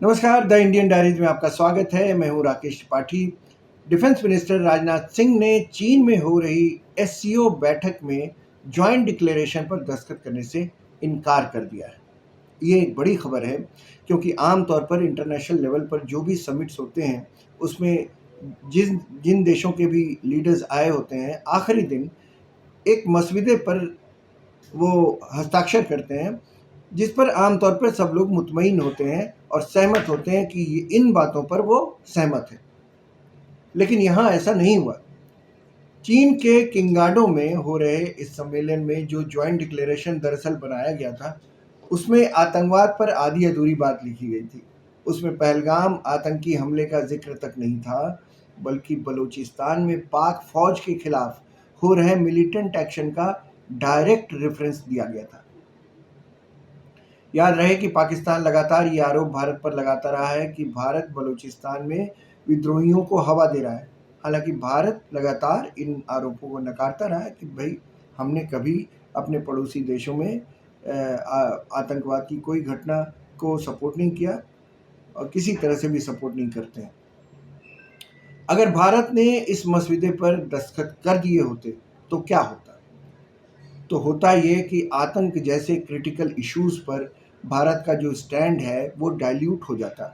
नमस्कार, the Indian diaries में आपका स्वागत है। मैं हूं राकेश त्रिपाठी। डिफेंस मिनिस्टर राजनाथ सिंह ने चीन में हो रही एससीओ बैठक में जॉइंट डिक्लेरेशन पर दस्तखत करने से इनकार कर दिया है। ये एक बड़ी खबर है क्योंकि आमतौर पर इंटरनेशनल लेवल पर जो भी समिट्स होते हैं उसमें जिन देशों के भी लीडर्स आए होते हैं, आखिरी दिन एक मसविदे पर वो हस्ताक्षर करते हैं जिस पर आमतौर पर सब लोग मुतमईन होते हैं और सहमत होते हैं कि इन बातों पर वो सहमत है। लेकिन यहाँ ऐसा नहीं हुआ। चीन के किंगाडो में हो रहे इस सम्मेलन में जो ज्वाइंट डिक्लेरेशन दरअसल बनाया गया था, उसमें आतंकवाद पर आधी अधूरी बात लिखी गई थी। उसमें पहलगाम आतंकी हमले का जिक्र तक नहीं था, बल्कि बलूचिस्तान में पाक फौज के खिलाफ हो रहे मिलिटेंट एक्शन का डायरेक्ट रेफरेंस दिया गया था। याद रहे कि पाकिस्तान लगातार ये आरोप भारत पर लगाता रहा है कि भारत बलूचिस्तान में विद्रोहियों को हवा दे रहा है। हालांकि भारत लगातार इन आरोपों को नकारता रहा है कि भाई हमने कभी अपने पड़ोसी देशों में आतंकवाद की कोई घटना को सपोर्ट नहीं किया और किसी तरह से भी सपोर्ट नहीं करते हैं। अगर भारत ने इस मसविदे पर दस्तखत कर दिए होते तो क्या होता? तो होता ये कि आतंक जैसे क्रिटिकल इश्यूज पर भारत का जो स्टैंड है वो डाइल्यूट हो जाता।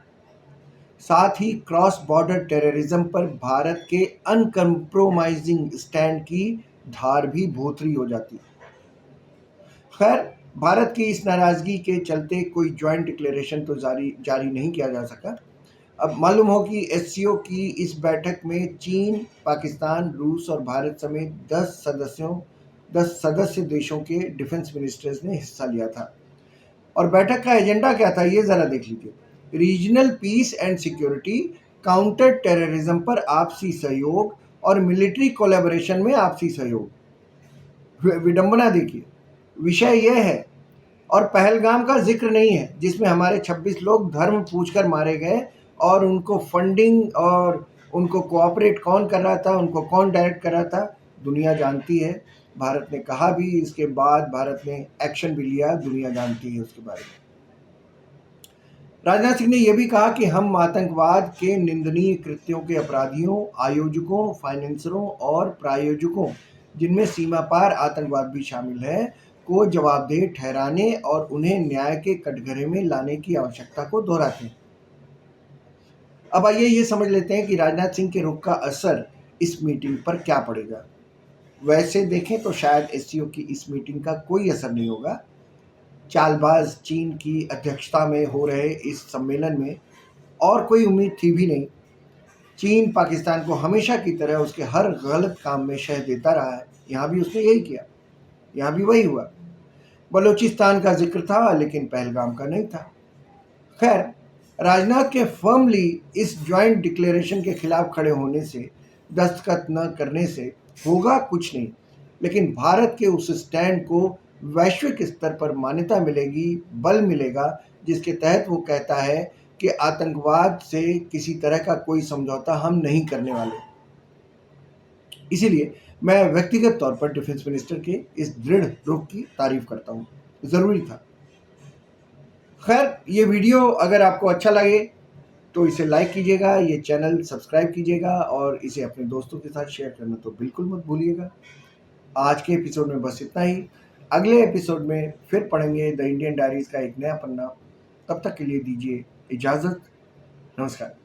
साथ ही क्रॉस बॉर्डर टेररिज्म पर भारत के अनकम्प्रोमाइजिंग स्टैंड की धार भी भोथरी हो जाती। खैर, भारत की इस नाराजगी के चलते कोई ज्वाइंट डिक्लेरेशन तो जारी नहीं किया जा सका। अब मालूम हो कि एससीओ की इस बैठक में चीन, पाकिस्तान, रूस और भारत समेत 10 सदस्य देशों के डिफेंस मिनिस्टर्स ने हिस्सा लिया था। और बैठक का एजेंडा क्या था, ये जरा देख लीजिए। Regional piece and security, counter terrorism पर आपसी सहयोग और मिलिट्री कोलैबोरेशन में आपसी सहयोग। विडंबना देखिए, विषय यह है और पहलगाम का जिक्र नहीं है जिसमें हमारे 26 लोग धर्म पूछकर मारे गए और उनको फंडिंग और उनको कोऑपरेट कौन कर रहा था, उनको कौन डायरेक्ट कर रहा था, दुनिया जानती है। भारत ने कहा भी, इसके बाद भारत ने एक्शन भी लिया, दुनिया जानती है उसके बारे में। राजनाथ सिंह ने यह भी कहा कि हम आतंकवाद के निंदनीय कृत्यों के अपराधियों, आयोजकों, फाइनेंसरों और प्रायोजकों, जिनमें सीमा पार आतंकवाद भी शामिल है, को जवाबदेह ठहराने और उन्हें न्याय के कटघरे में लाने की आवश्यकता को दोहराते हैं। अब आइए ये समझ लेते हैं कि राजनाथ सिंह के रुख का असर इस मीटिंग पर क्या पड़ेगा। वैसे देखें तो शायद एससीओ की इस मीटिंग का कोई असर नहीं होगा। चालबाज चीन की अध्यक्षता में हो रहे इस सम्मेलन में और कोई उम्मीद थी भी नहीं। चीन पाकिस्तान को हमेशा की तरह उसके हर गलत काम में शह देता रहा है। यहाँ भी उसने यही किया, यहाँ भी वही हुआ। बलूचिस्तान का जिक्र था लेकिन पहलगाम का नहीं था। खैर, राजनाथ के फर्मली इस ज्वाइंट डिक्लेरेशन के खिलाफ खड़े होने से, दस्तखत न करने से होगा कुछ नहीं, लेकिन भारत के उस स्टैंड को वैश्विक स्तर पर मान्यता मिलेगी, बल मिलेगा, जिसके तहत वो कहता है कि आतंकवाद से किसी तरह का कोई समझौता हम नहीं करने वाले। इसीलिए मैं व्यक्तिगत तौर पर डिफेंस मिनिस्टर के इस दृढ़ रुख की तारीफ करता हूँ। ज़रूरी था। खैर, ये वीडियो अगर आपको अच्छा लगे तो इसे लाइक कीजिएगा, ये चैनल सब्सक्राइब कीजिएगा और इसे अपने दोस्तों के साथ शेयर करना तो बिल्कुल मत भूलिएगा। आज के एपिसोड में बस इतना ही। अगले एपिसोड में फिर पढ़ेंगे द इंडियन डायरीज का एक नया पन्ना। तब तक के लिए दीजिए इजाज़त। नमस्कार।